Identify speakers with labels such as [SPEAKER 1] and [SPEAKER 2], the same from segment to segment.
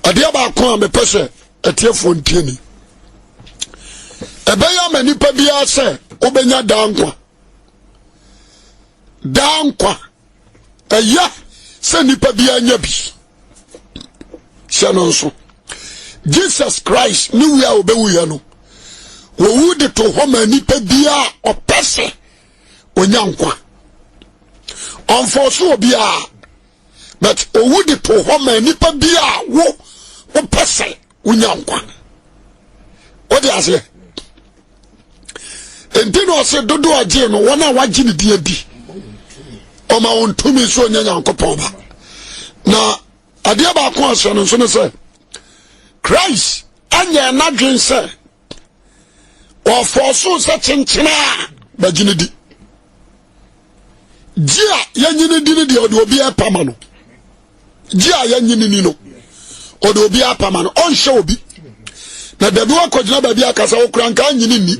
[SPEAKER 1] adia ba ko me pese etiefo ntieni ebeya mani pa bia se obenya dankwa eya se nipa bia nya bi shanonso Jesus Christ ni wi a obewu ya no wo wudi to homa nipa bia opese onyankwa onfoso bia but owudi to homa nipa bia wo opese onyankwa odi ase entino se dodo aje no wona waji ne dia bi o ma ontumi so onyankopon ba na adia ba ko aso no so ne se Christ anya na dwen se o foso se chenchena ba gine di dia yanyine di ne de o de obi apama no dia yanyine ni no o de obi apama no on hye obi na dabi wakojina ba bia kasa wo kura nka nyine ni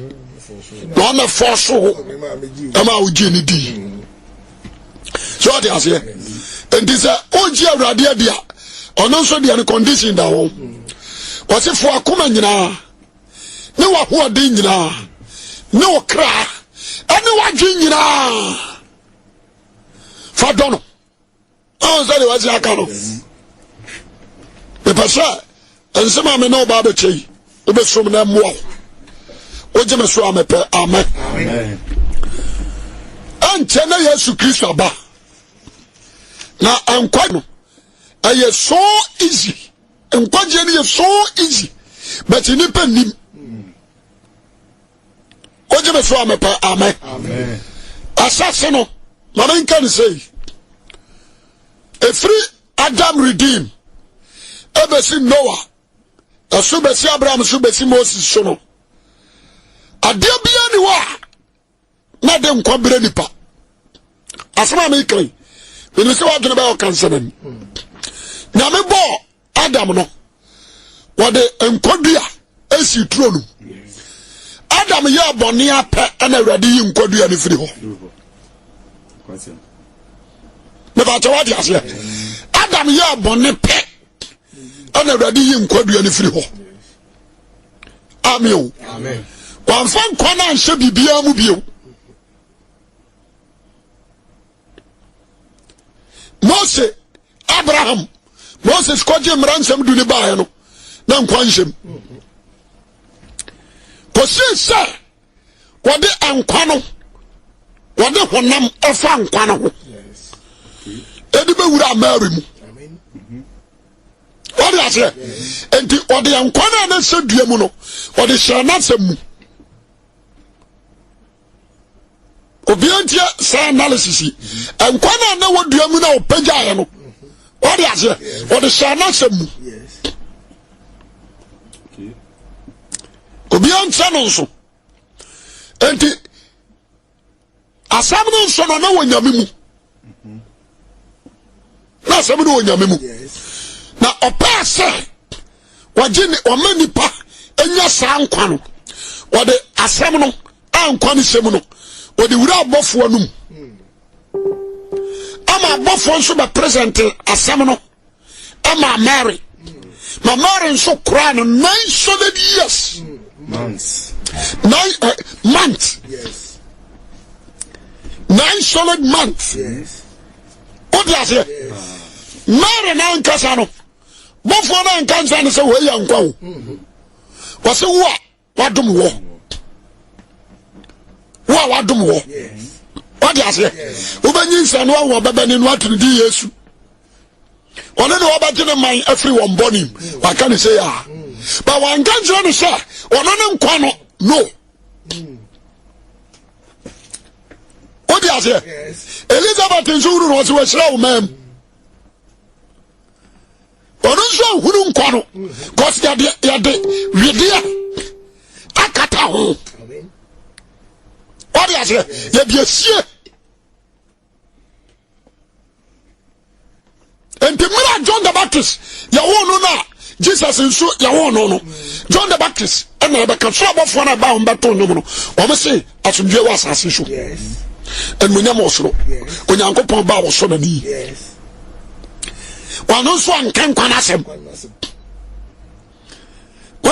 [SPEAKER 1] no na foso ho ama uji ni di so de ase entisa oji awrade dia ono so dia ni condition da ho wasifo akoma nyina ne wa ho de nyina ne wo kra ane wadwe nyina fa dono on say wasi akano e pasa ensema me no ba be chei e be som na mo oje me so amepe amen anche na Yesu Kristo ba na ankwa no aye so easy enkwaje ni so easy but ni panim oje me so amepe amen asase no man can say a free Adam redeem ebesi Noah asubesi Abraham subesi Moses sono adia bia ni wa na de nkwabere nipa asema me kai we say wa dwene ba o kansanan nyame bo Adam no wode nkwadua esi tronu Adam ye abone apɛ na awrade yi nkwadua ne firi ho me ba tawa di ase Adam ye abone pɛ na awrade yi nkwadua ne firi ho amen wan fan kwana anhye bibia mu bio Moses kwaje mransam du ne baaye no na nkwanhyem kosi se wode ankwa no wode honam efa ankwa no ho edi be wura Mary mu wode ase enti wode ankwa na se dua mu no wode hyana sam mu obiantia sa analysis ankwa na wodua mu na opagya no wode ase wode hyana sam mu obiantia no so enti asam no so no na wonyame mu na asam no wonyame mu na opase wajini omanipa enya sa nkwa no wode asam no ankwa no sem no wode wura abofo anum ama abofo nso be present asam no ama Mary ma Mary nso kura no 9 solid years months 9 solid months what does it Mary na nkasa no bofo na nkansa no se we ya nkwa wo wase wo wadom wo wadom wo what does it obanyi nsa no wo babani no aturu di Yesu one no obagene man afri won bonim wa kan say ah but one kansa no say ono no nkwa no what does it Elizabeth nzuru no se we shira wo mam onunso hunu nkwa no cause ya de wedia akata ho what does it ya biesie entemira John the Baptist ya wonu na Jesus nso ya wonu no John the Baptist ena be ka so abofo na ba humbeto nyum no o me say asomdwe wa asase so en munyam osoro onyankopon ba wo so na ni wano so ankan kwana asem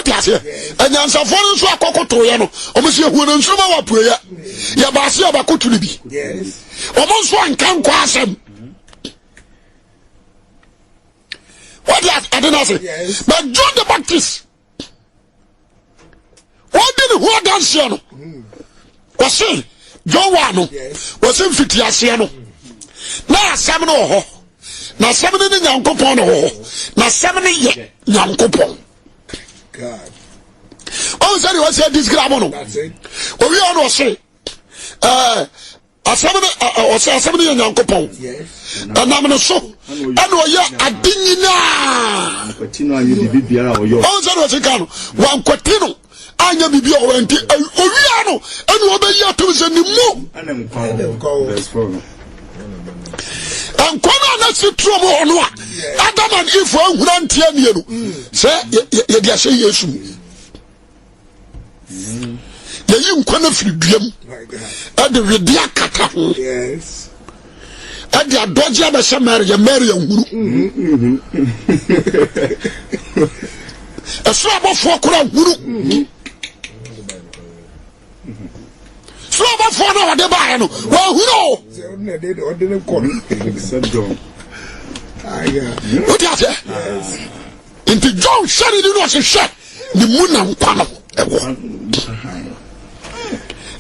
[SPEAKER 1] what you say and answer for so akokoto ye no omo se hu no nsoma wa puya ya ba se abakoto ni bi yes omo so ankan kwa asem what I don't say but John the Baptist what did who dance no was say John wa no was mfiti ase no na asem no ho na asem ni Nyankopon no ho na asem ni ye Nyankopon God oh sorry what say this grab no o wi on say asem ni Nyankopon yes anam no so ana o ye adinyina kwatino anyi bibiara o yo oh sorry what say kan wan kwatino anya bibia o enti owia no enu obeyi atom se ni mu anem kwa best problem ankwana na sitro mo hono a Adam and Eve ahura ntia nie no se ye dia se Yesu ye yi nkwana firi duam ade wedi akata ho yes ade adoje abese Mary ahuru eso abofo kora ahuru so abofo na wade ba no wa ahuru what you say into John shari di no se she ni mu na nkwa no ewo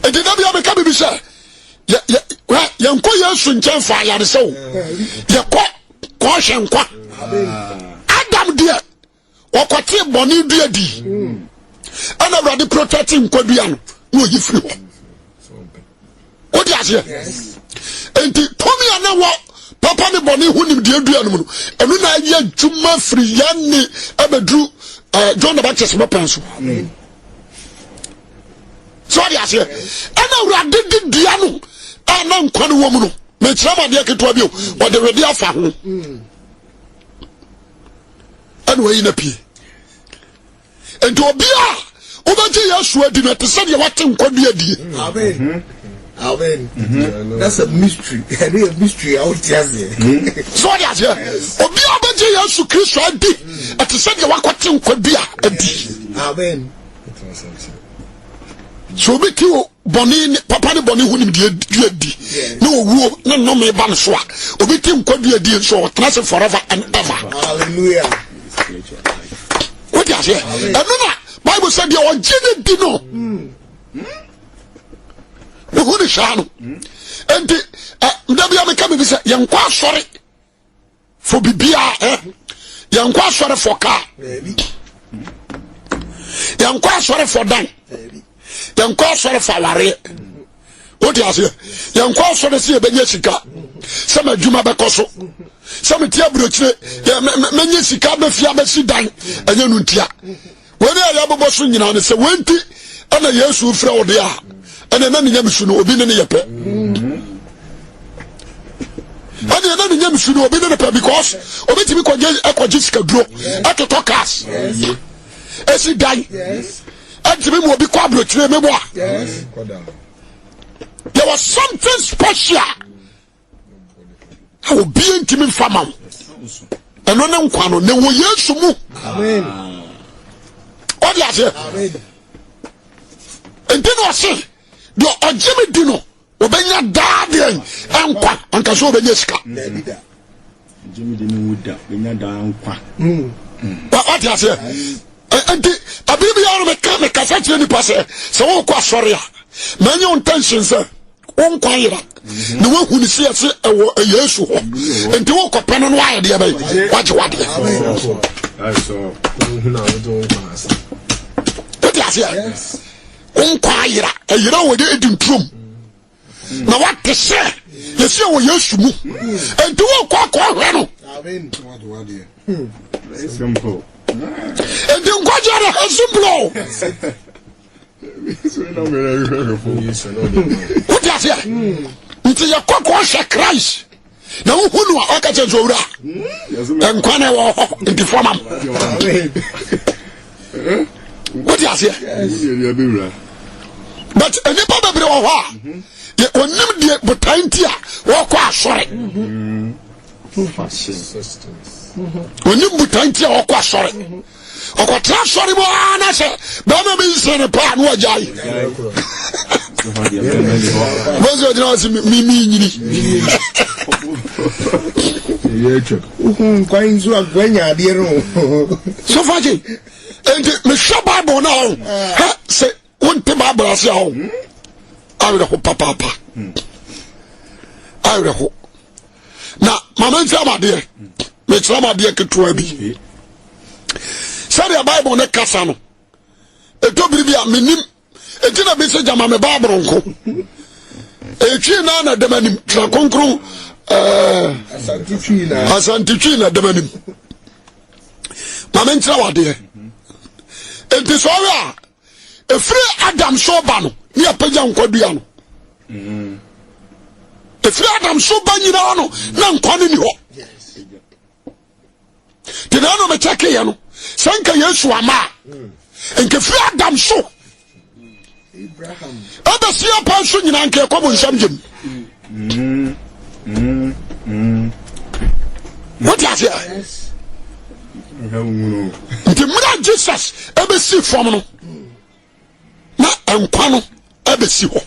[SPEAKER 1] e de na bia be ka bi se ye nko Yesu nchen fa ya de se o ye ko hwe nkwa Adam de okote boni dua di ana Awurade protecting nkwa dua no wo yi free ho what you say enti tomi ana wo papa ne boni hunim de adua no no enu na ya dwuma free ya ni abedru John the Baptist mo penso so dia se ana Awurade de dua no ana nkwa no wo mu no me kirama de keto abi o de wedi afa ho ana we na pie enti obi a obaje Yesu adi na te se de wate nkwa dua die amen amen that's a mystery and a mystery out there so dia se obi a obaje Yesu Kristo adi ate se de wakwate nkwa dua adi amen so be ki boni papa ne boni hunim de adi na owuo na no me ba no so a obi ti nkwa dua adi so trust forever and ever hallelujah what you say and Bible said you are jini dino who the shano and maybe I come and say young qua sorry for bibia young qua sorry for car young qua sorry for dan young qua sorry for ware what you say young qua sorry see benye sika some adwuma bekoso some tia brochire menye sika be fia be si dan enye no ntia when ya bobo so nyina ne se wenti ana Yesu frɛ wo de a ana na nyam su no obi ne ne yepe ana na nyam su no obi ne ne pe because obi timi kwaje sika duro atoto cars esi dan antimi mo obi kwa brochire mebo a there was something special how be intimi fama eno ne nkwa no ne wo Yesu mu amen what you say amen enti no say do ojimi di no obenya daade enkwa anka so obenya sika ojimi di no wuda benya da enkwa what you say enti abibi ya no me kasa kire ni pase se wo kwa sori a manya intention se won kwa yira ne wo hu ni se ase ewo Yesu ho enti wo ko peno no aye de bai waje wade so na we do pass what you say won kwa yira wo de edintrum na what say ye se wo Yesu mu enti wo kwa hwe no amen what very simple enti kwa jara simple what you say nti ya kwa hwe Christ na wo hunu a aka che zowura enkwane wo ho nti forma what you say but enipa bebre wo ho a ye onim de botanti a wo kwa asore onim botanti a wo kwa asore okotra sori mo na se ba ma be sene pa no ajai bozo dina si mi nyini
[SPEAKER 2] yecho kwa inzu agwanya ade ro
[SPEAKER 1] so faje enti me sha bible na ho ha se wonte bible ase ho awre ho papa awre ho na mama nti amade me tira amade ketua bi say the bible ne kasa no eto biribi a menim etina bi se jama me bible nko etwi na demanim tra konkro asantitwi na demanim mama nti awade enti so a efre adam so ba no ni apagya nkwadua no efre adam so ba nyina no na nkwane ni ho tinano me cheke ya no sanka yesu ama enke fre adam so Abraham abasi apa so nyina nke kwabo nsam gem what is it nti mura Jesus abesi from no na enkwa no abesi ho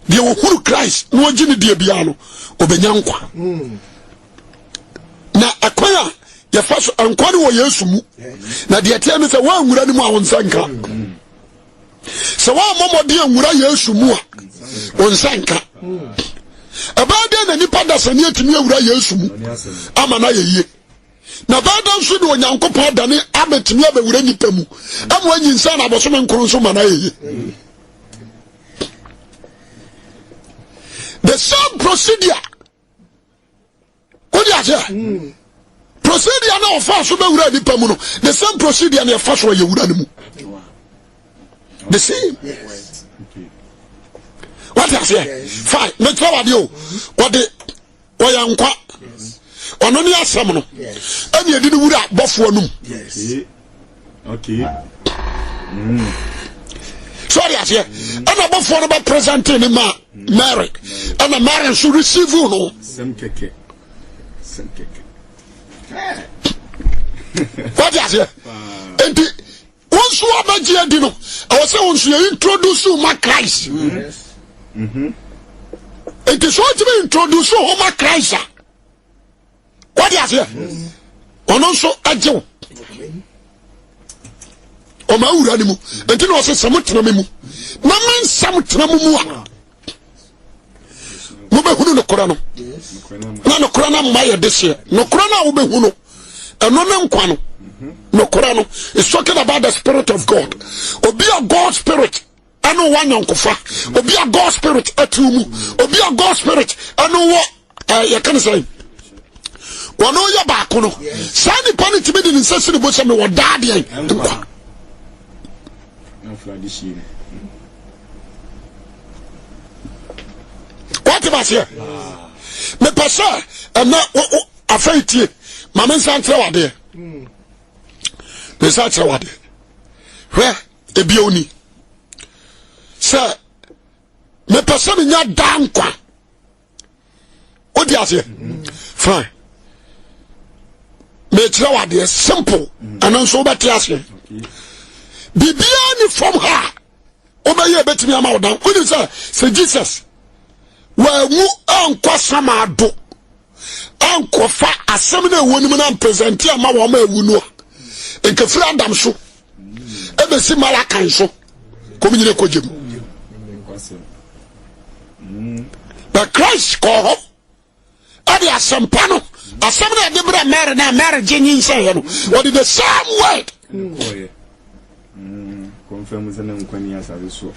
[SPEAKER 1] de ohuru Christ no gine de bia no obenya nkwa na akwaya ya faso enkwa no wo Yesu mu na de tie no se wa nwura ni mu a wonsanka se wa momode nwura Yesu mu a wonsanka abade na nipa da sane atimi awura Yesu mu ama na yeye na bada nso de onyankopon dane ametimi abawura nipa mu amwa nyinsa na aboso menkoro nso ma na yeye the same procedure what you say procedure na ofa so bewura nipa mu no the same procedure na ofa so yewura ni mu the same yes. Okay. What you say fine me try wade o wode oyankwa ono ni asem no eni edi ni wura bofo anum
[SPEAKER 2] yes okay
[SPEAKER 1] sorry asie ana bofo no ba present ni ma Mary ana Mary should receive no
[SPEAKER 2] sem keke
[SPEAKER 1] what you say enti once we abaji edi no I say once you introduce ma Christ
[SPEAKER 2] yes
[SPEAKER 1] enti so to be introduce ma Christ what you say ono so ajew o ma wura ni mu enti no se samutena mu na man samutena mu a mo be hunu no kora no na no kora na ma ye dese no kora na wo be hunu eno ne nkwa no no kora no is talking about the spirit of God obi a God spirit anu wa nyankofa obi a God spirit atumu obi a God spirit anu wo ye kan say wono ye ba ko no sani pani tibi di nsase ni bo se me wo daade en nkwa
[SPEAKER 2] na fladishi
[SPEAKER 1] what about here me pesa na afaitie mama nsantre wade me santre wade hwe ebioni se me pesa me nya dankwa odi ase fine me tire wade simple ananso obeti ase bibia ni from her obaye betimi ama odan odi se Jesus wa mu ankwa samado ankofa asem na ewu ni na present ama wo ma ewu no nke firi adam so ebesi malakan so kominyire kojem but Christ ko adi asempa no asem na de bra Mary na Mary jenyin say no what the same word
[SPEAKER 2] confirm say na nkwani asare so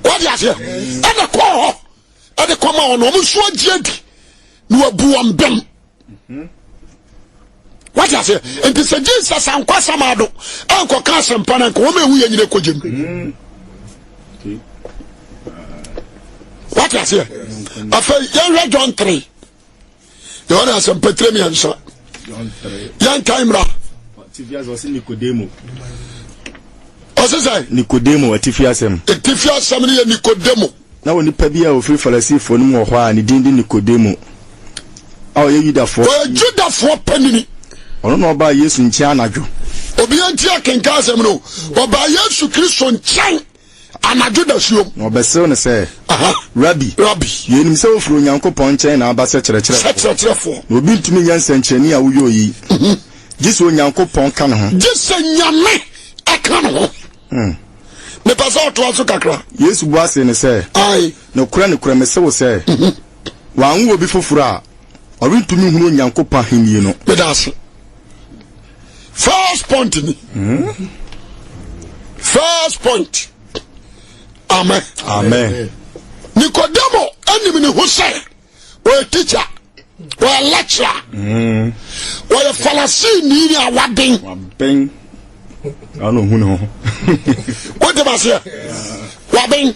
[SPEAKER 1] what you say and ko ade koma ono mo so agiadi no abu ambem what you say and this Jesus ankwa samado anko ka sempa na ko ma ewu yanyire kojem
[SPEAKER 2] okay
[SPEAKER 1] what you say afa yan John 3 the one has some petremian so
[SPEAKER 2] John 3
[SPEAKER 1] yan timra
[SPEAKER 2] tifias was Nicodemo
[SPEAKER 1] osese
[SPEAKER 2] Nicodemo atifiasem
[SPEAKER 1] atifiasem ne Nicodemo
[SPEAKER 2] na woni pa bia ofri farisifo no mo ho a ne din di Nicodemo a o ye Judafo
[SPEAKER 1] Judafo panini
[SPEAKER 2] ono no ba Yesu nchi anadwo
[SPEAKER 1] obi anti akenka asem no oba Yesu Kristo nkyɛn anadwo da suom
[SPEAKER 2] no besew ne sɛ rabbi yenim sɛ ofuro Nyankopɔn nkyɛn na aba sɛ kyerɛkyerɛfo no obi ntumi nya nsɛnkyerɛni a woyɛ yi gise Onyankopɔn ka ne ho
[SPEAKER 1] gise nyame aka ne ho me pasa oto aso kakra
[SPEAKER 2] Yesu bu ase ne sɛ
[SPEAKER 1] ai
[SPEAKER 2] no kura me sɛ wo sɛ wa anwo obi foforo a ɔrentumi hunu Onyankopɔn ahenie no
[SPEAKER 1] medase first point ni first point amen Nikodemo anim ne ho sɛ o teacher o lecturer o Pharisee ni awaben
[SPEAKER 2] ano hunu ho
[SPEAKER 1] what do I say waben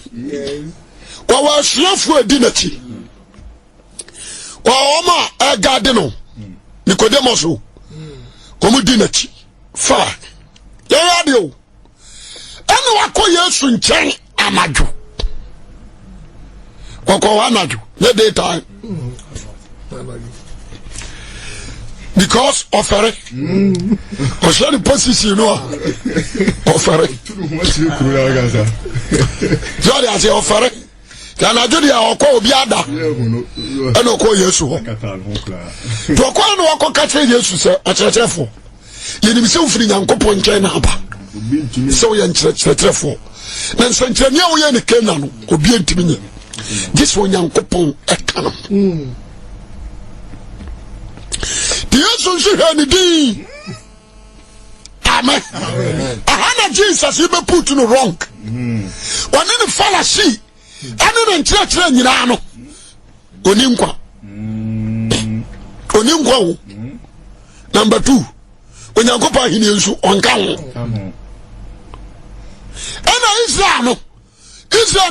[SPEAKER 1] wa suafo adi nachi wa oma garden Nicodemus o omu di nachi fa ya radio ene wakọ Yesu nkyɛn anadwo wakọ anadwo the daytime because offer o share the position no offer jori ase offer kana jodi a okọ obi ada ene okọ Yesu ho to okọ no wakọ ka kire Yesu se akyerɛkyerɛfo yenim se ufiri Nyankopɔn nkyɛn na aba se wo yɛ nkyerɛkyerɛfo na nsɛnkyerɛni a wo yɛ ne Kana no obi ntimi nye gise Onyankopɔn ɛka no Yesu hwɛ ne din amen ahana Jesus he be put no wrong one ne Pharisee ane ne nkyerɛkyerɛ nyinaa no oni nkwa wo number 2 Onyankopɔn ahini nso onka ho ana Israel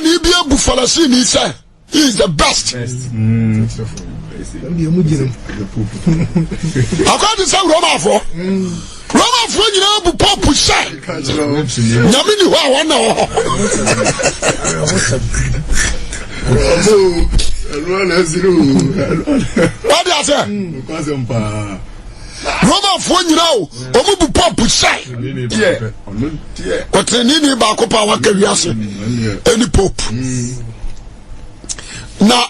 [SPEAKER 1] ni bi abu Pharisee ni say he is the best according to Romafo nyina bu pop say nyame ni ho a wona ho what do I say Romafo nyina o omu bu pop say what ni ba ko pa wa ka wiase any pope na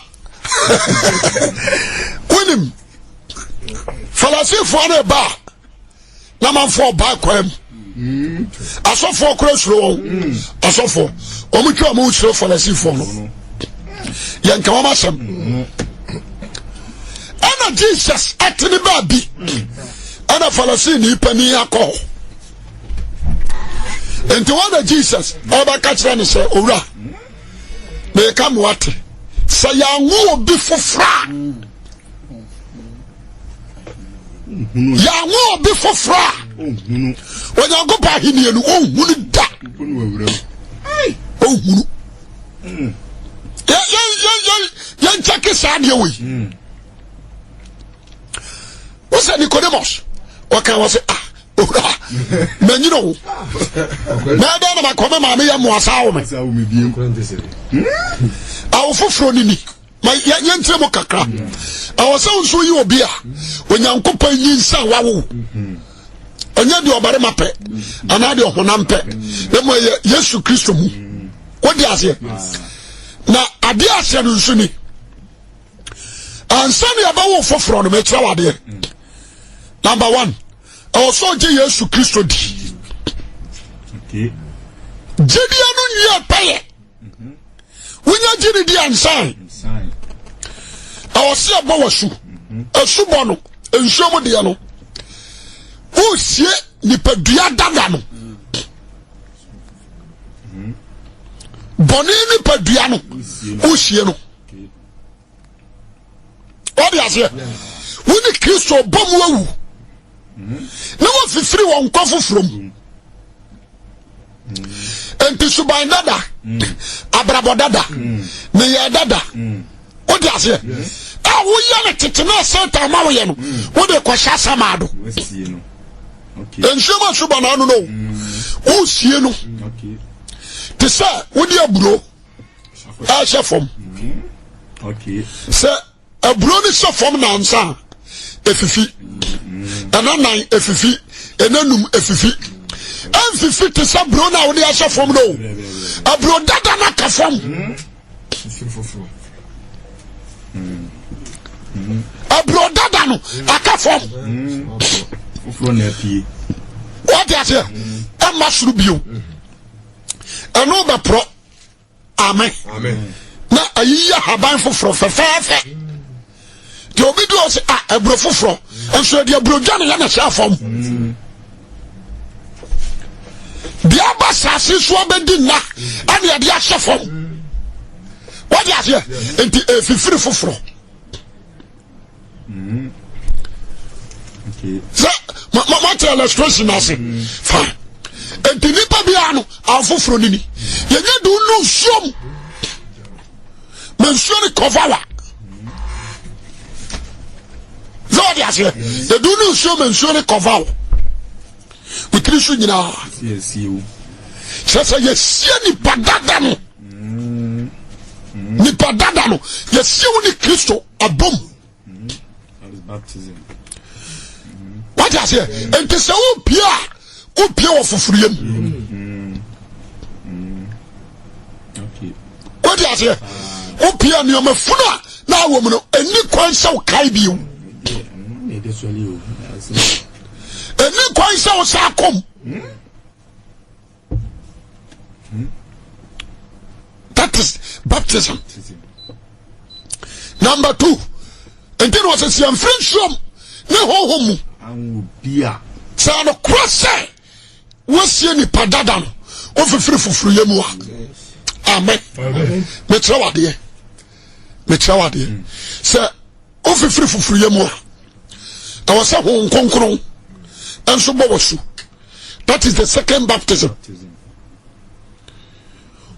[SPEAKER 1] Winim Pharisee for na ba na man for ba kwam asofo kura suro asofo omutwa mu suro Pharisee for no yanka wa masem ana Jesus atini ba bi ana Pharisee ni pani akọ enti wa Jesus oba ka kire ne se owura me kam wate sa ya wo bi fofra ya wo bi fofra Onyankopɔn ahenie no ohunu da ohunu ya nchake sa de we wo se Nicodemus o kan wo se manyino na da na makoma ma me ya mo asawo me awo foforo nini ma yentre mo kakra awo se nso yi obi a Onyankopɔn yinsa wawo anya de obare mape ana de honam pe na mo Yesu Kristo mu wodi ase na ade ase no nso ni ansa ne abawo foforo no me kira wade number 1 also je Yesu Kristo di jedia no nyi apaye wunya jini di ansan awose abo wasu asubo no ensuomo de no usie nipadua dada no boni nipadua no usie no odi ase woni Kristo bomu awu na wo fifiri won kofo from enti suban dada abrabo dada me ye dada odi ase a wo ye ne tetena seta ma wo ye no wo de ko sha samado enshema suban anu no wo sie no te se wo di aburo a sha fom se aburo ni sha fom na ansa efifi nan efifi enanum efifi amfifi te sa bro na woni ahye fom no abro dada na ka fom abro dada no aka fom
[SPEAKER 2] foforo na pie
[SPEAKER 1] what you say ama suru bio eno be pro amen na ayiya haban foforo fefefe ti obi do say abro foforo enso de abro dwane ya na sha fom dia ba sase so abedi na ane ya dia hye fom what you say enti efifiri foforo so ma tell illustration ase fine enti nipa bia no afoforo nini yenye do no som mensuoni kovawa zodi ase ye do no som mensuoni kovawa witiri so nyina sasa yesie nipa dada no nipa dada no yesie woni Kristo abom
[SPEAKER 2] baptism.
[SPEAKER 1] What I say? And to say, oh, Pia for freedom.
[SPEAKER 2] Okay.
[SPEAKER 1] What I say? Oh, Pia, you are a fool. Now, woman, and you can't so kind you.
[SPEAKER 2] It is really you.
[SPEAKER 1] And you can't so sarcom. That is baptism. Number 2. And then was a young French from no home.
[SPEAKER 2] And beer.
[SPEAKER 1] So no cross was any padadan of a free for free. Amen. Metrawadia. Sir, of a free for free. I was a home conqueror and so was. That is the second baptism.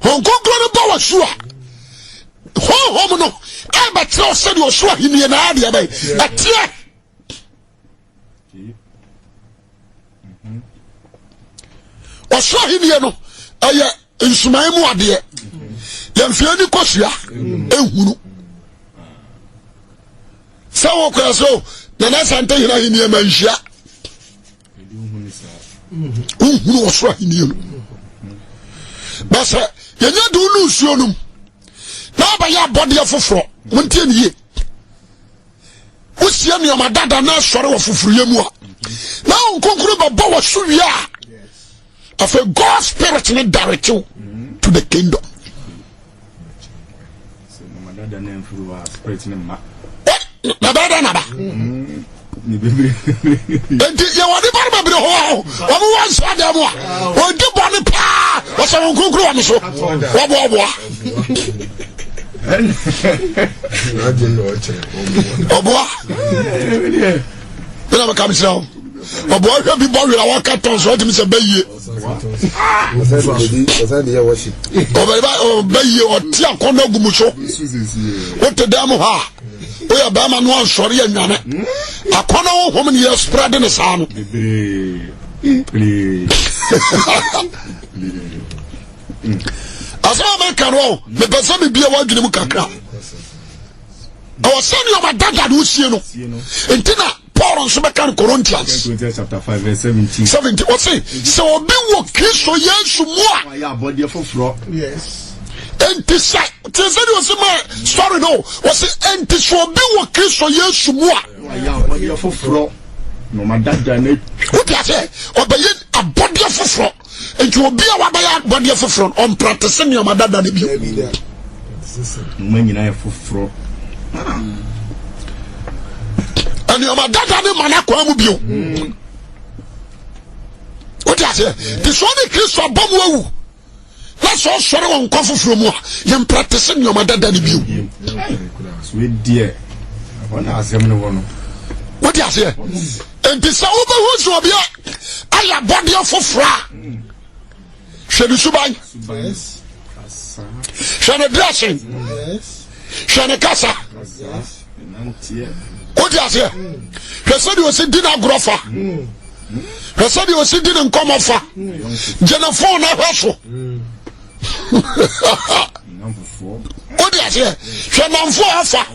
[SPEAKER 1] Hong Kong Bawasua. Home no. I but tell said you saw him in idea by that year. Or saw him here no. I in Sumaimu idea. Yamfiani Kosia, Ehunu. So, the next time you know in your mansia. Who was right in you? But you don't lose your name. Now by your body of fro, 1 year. Who's your name, my dad, and now sorrow of Friemua. Now, conclude about Suya. Of a God spirit in direct you to the kingdom.
[SPEAKER 2] So, my dad and then through our spirit in my.
[SPEAKER 1] What? Nabada. And you want to buy my home. One side of one. Or do bonny pa. What's a conclude? So, then I come down. A boy can be born with our cartons. What is a bay? Bay or Tia Kono Gumusho. What the damn ha? We are Bama one sorry and Yana. A corner woman here spreading the sun. As I make a roll, the person be a one to the Mukaka. I was saying you my dad who's you know. And Tina. Paul on Subakan Corinthians
[SPEAKER 2] chapter 5 verse 17.
[SPEAKER 1] What say? So be what Christ or yes, more.
[SPEAKER 2] Yeah, body for floor.
[SPEAKER 1] Yes. And this was my story. No, was it? And this will be what Christ or yes, more.
[SPEAKER 2] Yeah, body for floor. No, my dad done it.
[SPEAKER 1] What I say? Or by a body for floor. And you will be a body for front on practicing your mother than you.
[SPEAKER 2] When you for floor.
[SPEAKER 1] And your mother done Manako you. What I say? This one is Christ or Bomu. That's all sorrow on coffee from more. You're practicing your mother than you.
[SPEAKER 2] Sweet dear. What I
[SPEAKER 1] say? And this over who's will be I am body of fra. Shall you subai? Shall I dressing? Shall I casa? What do you say? He said you were sitting in a groffer. He said you were sitting in come offer. Jennifer na hustle.
[SPEAKER 2] Number 4.
[SPEAKER 1] What do you say? She number 4 offer.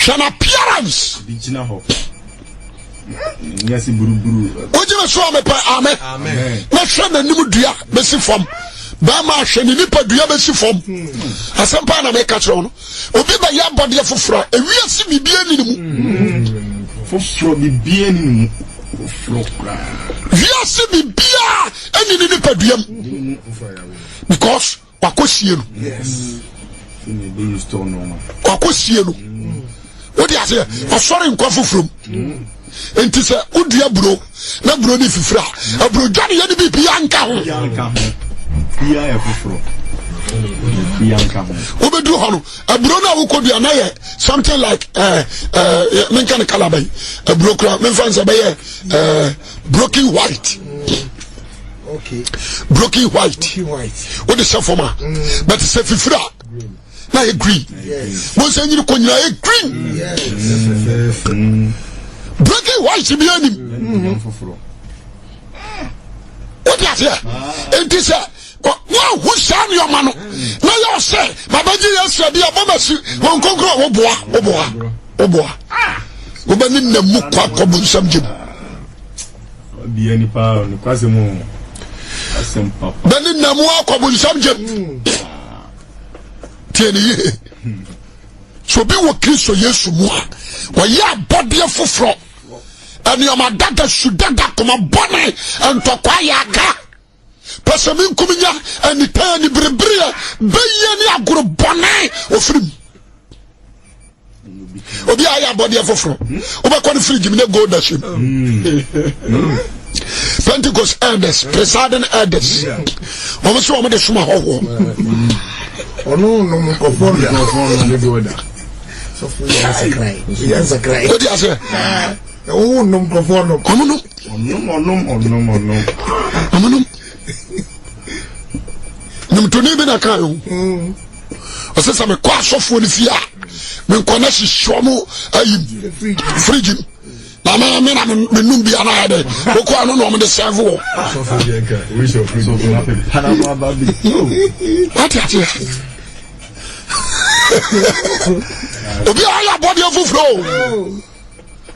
[SPEAKER 1] Shana appearance.
[SPEAKER 2] Bijina ho. Nyasi buruburu.
[SPEAKER 1] Ojina so amepa amen.
[SPEAKER 2] Amen.
[SPEAKER 1] Na shana nimu dua besi fam. Ba ma hwani nipa dua besi fam. Asempa na make kire no. Obi ba ya body foforo. Ewiase bibie ni mu.
[SPEAKER 2] Foforo bibie ni mu. Foforo kra.
[SPEAKER 1] Wiase bibia eni ni nipa dua mu. Because wakosie no.
[SPEAKER 2] Yes. Be store no.
[SPEAKER 1] Wakosie no. Odi ase osori nkofo from. Enti se udua bro na bro ni fifira. Abro dwane ye ni bibia anka ho.
[SPEAKER 2] Bia e foforo. Bia anka ho.
[SPEAKER 1] Obedu ho no. Abro na wo kodua na ye something like men kan kala bay. Abro kra men fansa bay broken white.
[SPEAKER 3] Okay.
[SPEAKER 1] Broken white. What is that for ma? But it's a fifra. Now a green.
[SPEAKER 3] Yes.
[SPEAKER 1] Most of you can a green.
[SPEAKER 3] Yes.
[SPEAKER 1] Broken white to be any. What is that? And this wow, who shall your man? Now you say, Babaji, yes, be a bomber. One conqueror, Oboa. Woman in the Mukwa Kobun Samjim.
[SPEAKER 2] Be any power, Quasimo.
[SPEAKER 1] Then in the Mukwa Kobun Samjim. So be what Christ yes more. Ya body foforo. And your madada should that come a bonnet and to kwayaka. Pesamin kuminya and the tiny brebria be any agro bonnet of him. Obi aya body foforo. Oba kon free Jimmy go dash him. Pentecost elders, presiding elders. Almost one of the summer ho.
[SPEAKER 3] Ono no mo conform no do order. So for yes a cry.
[SPEAKER 1] What do you say?
[SPEAKER 3] Oh no conform no.
[SPEAKER 1] Come on. Num to ni be na kan o. O se sa me kwa sofo ni fia. Me ko na hihwo mo ayi fridge. Na me na me num bia na ade. Ko ko anu no mo de serve wo.
[SPEAKER 3] So for the anchor. We show free.
[SPEAKER 2] Panama baby.
[SPEAKER 1] What you Obi aya body of flow.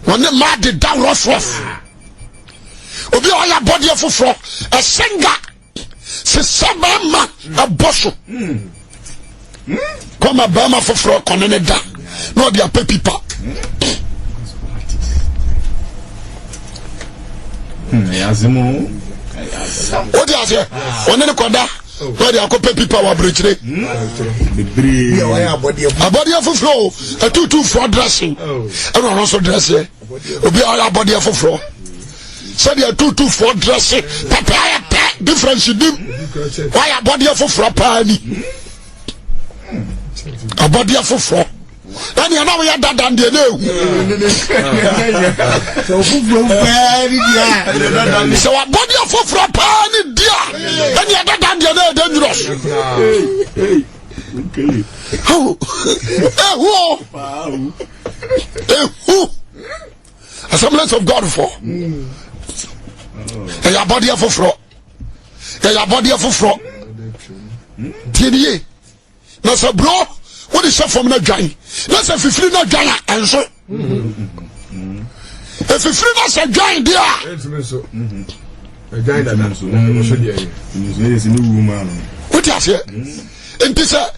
[SPEAKER 1] When the mad the down rough. Obi aya body of flow. A singer. Se sabama a bosso. Come a bama for flow coneneda. No dia pepipa.
[SPEAKER 2] Yazimo.
[SPEAKER 1] What do you say? One in the corner. Where they are copy people were breaching.
[SPEAKER 3] A
[SPEAKER 1] body of flow, a 2-2-4 dressing. And also dressing. Will be all our body of flow. So they are 2-2-4 dressing. Papa, difference in them. Why a body of flow, pani? A body of flow. And you know we are that than they know. So a body of flow, pani, dear. And you are that than they know dangerous. Oh, who? Assemblies of God for. And your body of flow. And your body of flow. TDA. Now, so, bro, what is that from the giant? Let's say if you not giant, and so. If you free us a giant, dear.
[SPEAKER 3] A giant,
[SPEAKER 1] what you say? And this, I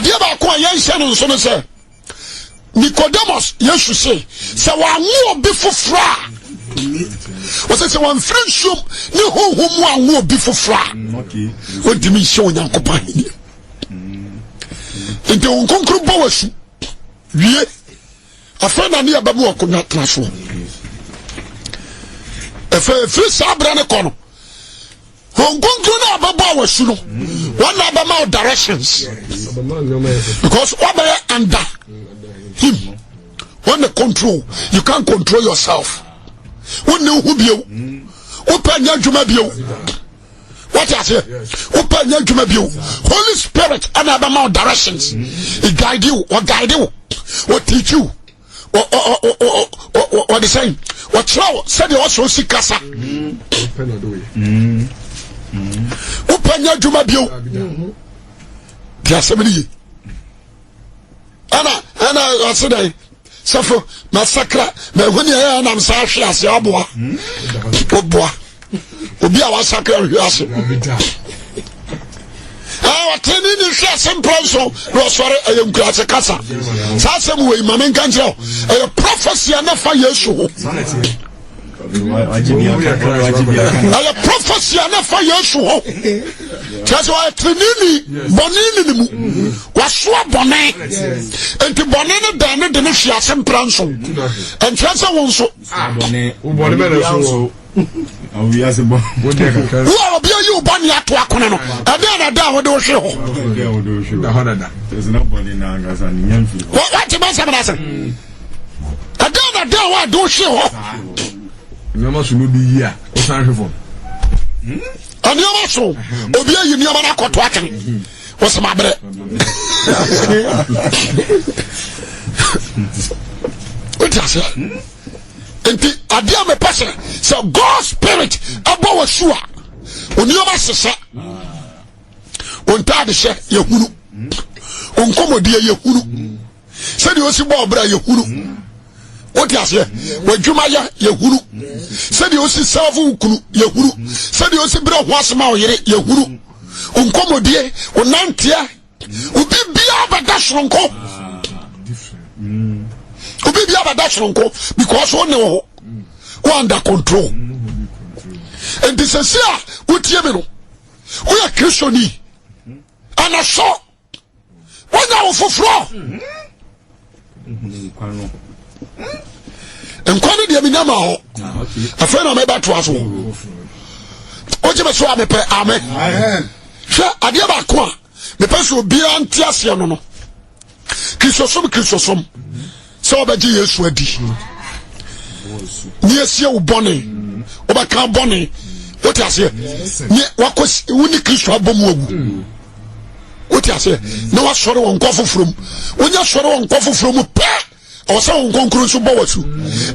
[SPEAKER 1] dear about Koyan Shannon, so say. Nicodemus, yes, you say. So I knew before fra. Was it one friendship? No, whom one before fra. What do you mean, showing your company? Into unconquerable powers. Ye, a friend and near Babu could not transform. A free Sabrana Cono. Unconquerable powers, you know. One of them out directions. Because what under him. When the control, you can't control yourself. When you be open your jumabio. What I say? Open your jumabio. Holy Spirit, another more directions. It guide you, or guide you, or teach you, or the same. What show said you also see Casa. Open your jumabio. There are so many. Anna, I said, safo masakra na huni ya na msa hwe ase aboa oboa obi a wasakra hwe ase wateni ni hwe ase mpronso no sore ayankura se kasa sa sem we imame nkanjira e prophecy na fa Yesu ho aya prophecy na fa Yesu ho chaso wa trenini bonini ni mu waso abone enti bonini da ne de ne hwe ase mpronso entrance wonso
[SPEAKER 3] abone ubone be na so
[SPEAKER 2] awi ase bo
[SPEAKER 1] wo bia yi ubani ato akone no ada na da wo de wo hwe ho
[SPEAKER 3] da ho da
[SPEAKER 2] there's nobody na ngasa ni nyamfi
[SPEAKER 1] what about some that ada na da wo do hwe ho
[SPEAKER 3] nyama so no bi yi a o san hwe fo
[SPEAKER 1] ani o so obi ayi ni ama na koto akene wo se mabre o ta se enti adia me pese so God spirit abo wasua oni o ba sese on ta de she yehunu on komodi yehunu se de o si bo obra yehunu o ti ase wadwuma ya yehunu se de o si savu kunu yehunu se de o si bra ho asema o yere yehunu on komodi onantia obi bia bada soronko obi bia bada soronko because one wo under control and this is here utie me no we are Christiani ana so wona wo foforo enkwani de mi nyama ho afa na me ba to aso o je be so amepe amen hwe ade ba ko a me pe so bi anti ase no no kristosom so ba ji Yesu adi ni esie wo bone obaka bone what you say ni wakos woni Kristo abomu agu what you say na wa sore won kwafo from onya sore won kwafo from pe o se won konkro so bo wasu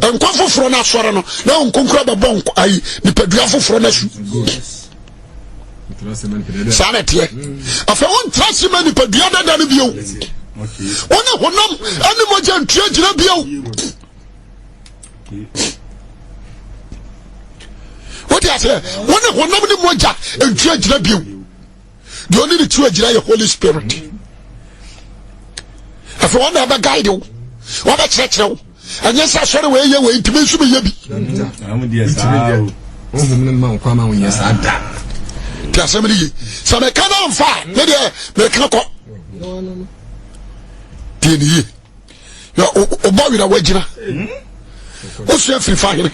[SPEAKER 1] en kwafo from na sore no na won konkro be bon ai ni padua foforo na su sanete afa won trust man ni padua dada no bio ona honam ani moja ntua gira bio what you say when honam ni moja ntua gira bio the only the two gira your Holy Spirit afa wona ba guide you wa ba chekere and yes I sure we ye we intime su be ye bi
[SPEAKER 2] am dia sa
[SPEAKER 3] o mun man kwa ma won yes ada
[SPEAKER 1] ti asem ni so me kana mfa me de me kan ko ti ni yo o ba wi na wajira o so free fire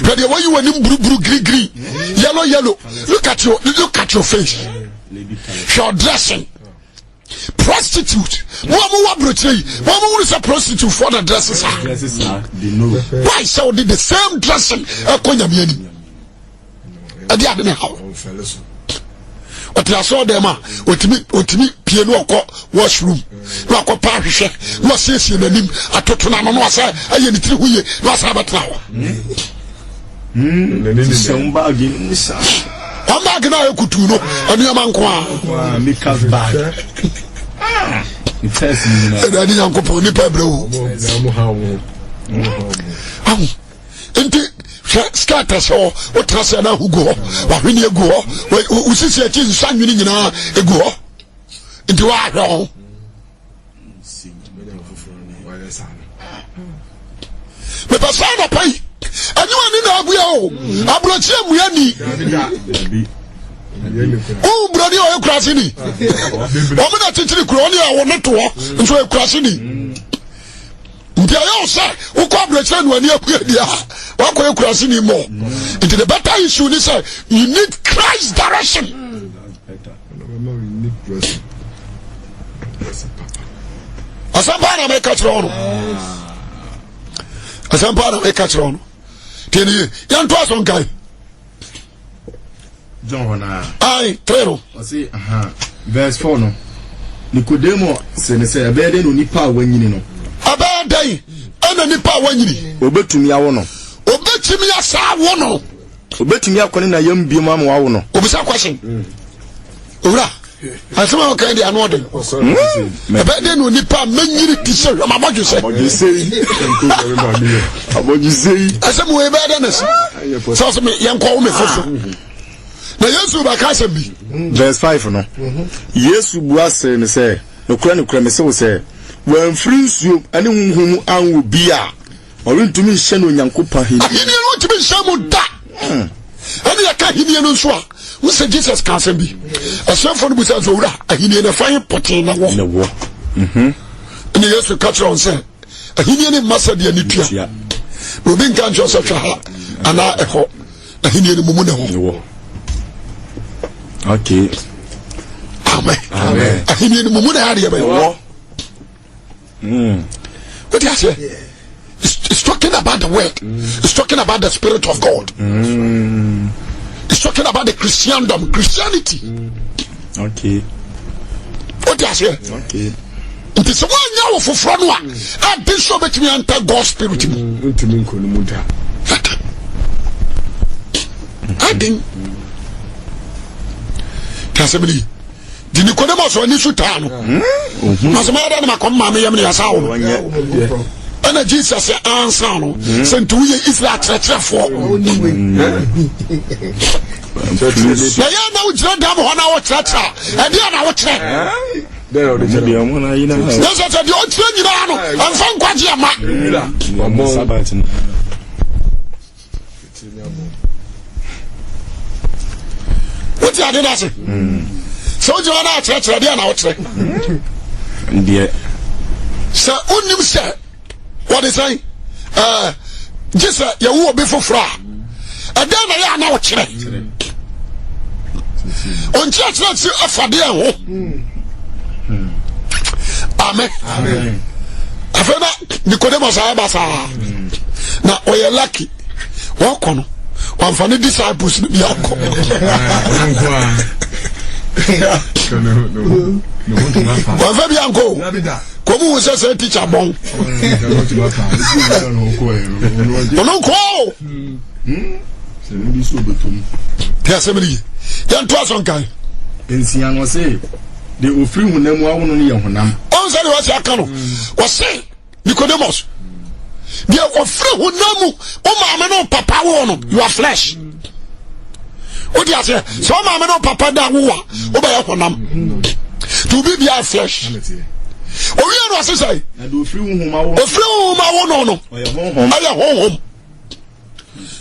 [SPEAKER 1] but the way you were buru green yellow look at your face your dressing prostitute mama wa brochei mama who is a prostitute for the dresses
[SPEAKER 2] they know
[SPEAKER 1] why so did the same dressing akonya miani ade ade na how what I saw them otimi pie no okọ washroom no akọ pa hwehwe no siesie nanim atotona no no asa aye ni tiri huye no asa batna ho
[SPEAKER 2] samba again misa
[SPEAKER 1] amba gna ekutu no anu amanko a
[SPEAKER 2] make us back it says
[SPEAKER 1] na ade yankopo ni pa brewo enti scatter so o trase na hugo wa hwini egu ho usisi achi nsanwini nyina egu ho nti wa hwe me pasa na pai anyu ani na agua o abrochie muani o brani o ekurase ni o me na titiri kuro ni a wo ne to nso ekurase ni nti ayo say ukọ abrochie no ani akua dia wako ekurase ni mo nti the better issue ni say you need Christ direction asamba na make chiro no asamba na make chiro no tieni yanto ason kai
[SPEAKER 2] John Hona
[SPEAKER 1] ai trero
[SPEAKER 2] say verse 4 no Nikodemo se say abede no nipa wanyini no
[SPEAKER 1] abede ana nipa wanyini
[SPEAKER 2] obetumi awo no
[SPEAKER 1] obetumi asa awo no
[SPEAKER 2] obetumi akone na yam biem am wawo no
[SPEAKER 1] obisa question owura asema o kan dia no de ebe de no nipa manyiri ti se amamoju se asema we be de ne so so me yenko wo me foso na Yesu ba ka se bi
[SPEAKER 2] verse 5 no Yesu buase ne se no kura me se wo se wan free nsuo ane hunhum anwo bi a orintumi hye no Nyankopɔn hini
[SPEAKER 1] ahini no tumi hye mu da ane ya ka hini no nso a wo se Jesus ka se bi asefo no busa so wura ahini na fa potin na wo ene Yesu ka tro on se ahini ne masa de ani tua obi nka ncho so twa ha ana eho ahini ne mumu ne ho
[SPEAKER 2] okay
[SPEAKER 1] amen ahini ne mumu ne ha de ba wo what do you say? It's talking about the word. It's talking about the Spirit of God. It's talking about the Christianity.
[SPEAKER 2] Okay.
[SPEAKER 1] What do you say?
[SPEAKER 2] Okay.
[SPEAKER 1] It is one year of Franua. I've been so much me enter God's Spirit. I think. Casemili. The Nicodemus or Nisutano. Masmada na makomma me yam ne yasawo. And Jesus answer no. Sent to we Israel tretrefo. Na ya na ujira dam ho na wo tretra. E dia na wo tre.
[SPEAKER 2] There the medium one you know.
[SPEAKER 1] Yes, I said you tre nyina no. Amfa nkwaje ama.
[SPEAKER 2] Sabat no.
[SPEAKER 1] What you did say? So you are not tretra dia na wo tre.
[SPEAKER 2] Ndie.
[SPEAKER 1] So unim say what is saying? Jesus, you will be for fra. And then I am now chere. On church let's afadia ho. Amen. Amen. Afena Nicodemus abasa. Na oye lucky. Wako no. Wamfani disciples ni yako. Wamfa bi anko. Komu wose se teacher bon. Ono ko. Se ndi so betum. Tia se mri. Yan to ason kan.
[SPEAKER 2] Ensia no se de ofri hunam awo no ye honam.
[SPEAKER 1] On se de wase aka no. Wose Nicodemus. De ofri hunam o maame no papa wo no you are flesh. O dia se so maame no papa da wo a o ba ye honam. To be your flesh. Owi anu asesai
[SPEAKER 2] na do free home awo
[SPEAKER 1] no no
[SPEAKER 2] oya honhom
[SPEAKER 1] aya honhom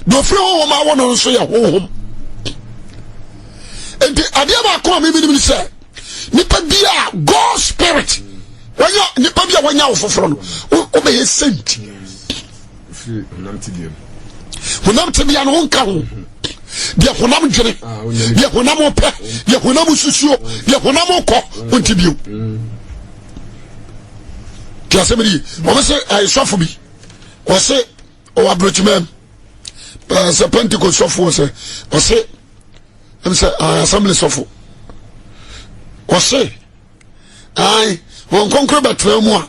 [SPEAKER 1] do free home awo no so ya honhom enti ade ba ko me bi say nipa bia God spirit wanya nipa bia wanya wo foforo no o be ye sent free honam tibia no nka ho dia honam dwere dia honam ope dia honam susuo dia honam ko ontibio Kiasemiri, we say I suffer me. We say o abrochman. Se Pentecost suffer we say I'm say assembly suffer. We say I won conquer betre mu a.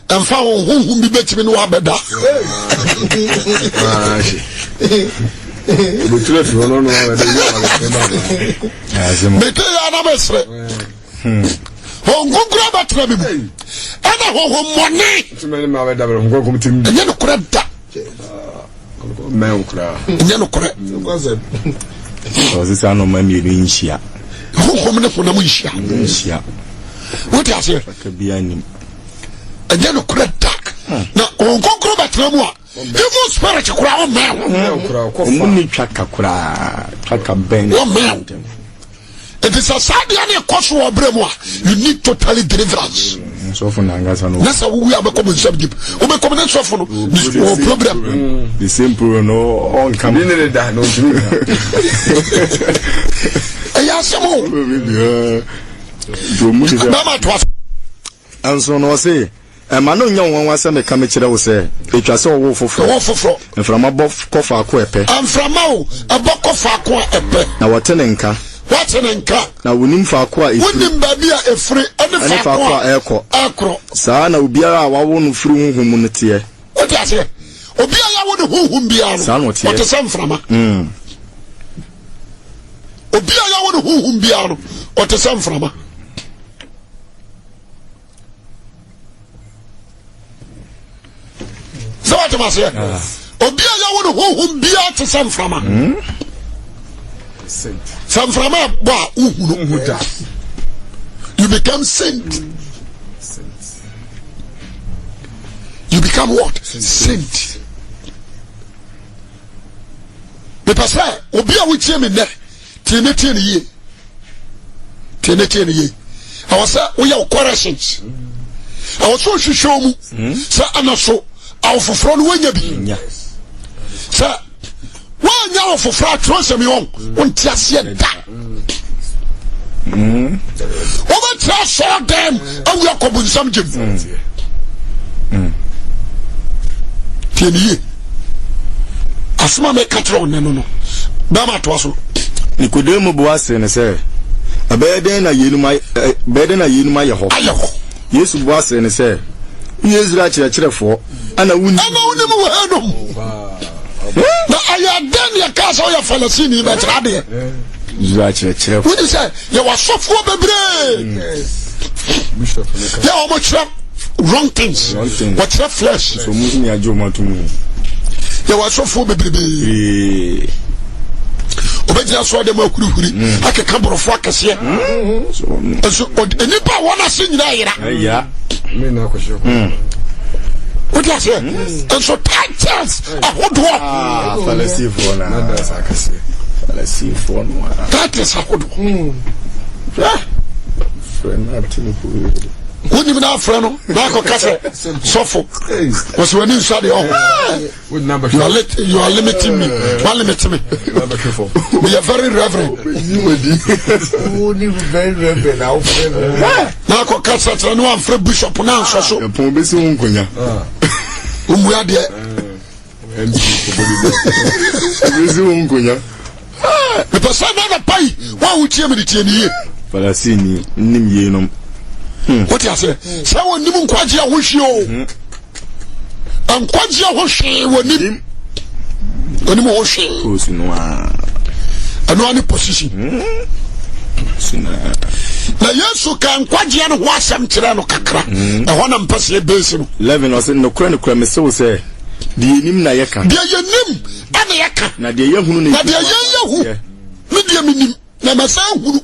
[SPEAKER 1] Emfa honhum bi betimi no abeda.
[SPEAKER 3] Butule fi no abeda ya.
[SPEAKER 1] Mete ya na besre. Honhum betre bi. Ana honhum money.
[SPEAKER 3] Tumeni ma abeda bere honhum tim.
[SPEAKER 1] Enye no kura da.
[SPEAKER 3] Me okra.
[SPEAKER 1] Enye no kura.
[SPEAKER 2] So this are no mami ni nhia.
[SPEAKER 1] Honhum ne honam nhia.
[SPEAKER 2] Nhia.
[SPEAKER 1] What you say?
[SPEAKER 2] Ka bia nim.
[SPEAKER 1] Enye no kura da. Na honhum betre mu a. Evil spirit kura o me.
[SPEAKER 3] Okra ko fa.
[SPEAKER 2] Omuni twaka kura. Twaka ben.
[SPEAKER 1] O me. It is a sad and a cost of Bremo. You need totally deliverance.
[SPEAKER 2] So for Nangasa,
[SPEAKER 1] that's how we are becoming subject. We become a for no problem.
[SPEAKER 2] The same problem, no on coming in that. No, and so no say. Man no nya won wase me ka me kire wo se etwa se wo foforo from above kofa ko epe
[SPEAKER 1] am from above kofa ko epe
[SPEAKER 2] na wote ne nka
[SPEAKER 1] wote ne nka
[SPEAKER 2] na wonim fa ko a efri
[SPEAKER 1] wonim ba bia efri ene fa ko a ekro
[SPEAKER 2] saa na obiara a wawo no firi honhum no te
[SPEAKER 1] wote ase obiara ya wo no honhum bia no wote sem frama obiara ya wo no honhum bia no ɔte sɛ mframa sɛ wɔte ma seɛ obi a yɛwo ne honhom biara te sɛ mframa sɛ mframa bɔ a wohu no you become saint. You become what? Saint. Because obi a wuchie me ne tie ye. I was say we are corrections. I was so show mu say anaso awofofro no wanya bi. Say wanya awofofro atro me won wonti ase da. Over try saw them and we are kobunsam jim. Tieni asma me katro no ba ma to so
[SPEAKER 2] Nikodemo boase ne se abeden na yenuma ye ho Yesu boase ne se Israel kyerɛkyerɛfo ana wuni
[SPEAKER 1] mu hanom na ayaden ya kasa ya falasini ba trade
[SPEAKER 2] Israel kyerɛkyerɛfo
[SPEAKER 1] wuni se ya wasofo bebre ya o mo kyerɛ wrong things what your flesh
[SPEAKER 2] so mu ni ajo matumu
[SPEAKER 1] ya wasofo bebrebe obejira so dem akuruhuri akeka borofo akese so enipa wona se nyina yira
[SPEAKER 3] me na akohye
[SPEAKER 1] what you say and so titles ahodo
[SPEAKER 2] falasifo na da sakase falasifo no
[SPEAKER 1] titles ahodo
[SPEAKER 2] friend atinu
[SPEAKER 1] woni me na frɛ no na ko kase sofo was when you said you are limiting me we are very reverend
[SPEAKER 3] you very reverend now
[SPEAKER 1] na ko kase tra no am frɛ bishop na nso so
[SPEAKER 2] pon be si wonkonya
[SPEAKER 1] umu ya de
[SPEAKER 2] be si wonkonya
[SPEAKER 1] the person na pai wa wutie me de tie ni ye
[SPEAKER 2] falasini nim ye no
[SPEAKER 1] what you say say woni mu nkwaje a wohwie o nkwaje a wohwie woni woni mu wohwie
[SPEAKER 2] o sinu a
[SPEAKER 1] ano ani position na Yesu ka nkwaje no ho asem kire no kakra e ho na mpase base no
[SPEAKER 2] 11 o se no kura me se wo se de yenim na yeka
[SPEAKER 1] de yenim ana yeka
[SPEAKER 2] na de yehunu
[SPEAKER 1] na de yehu me de minim na masa hunu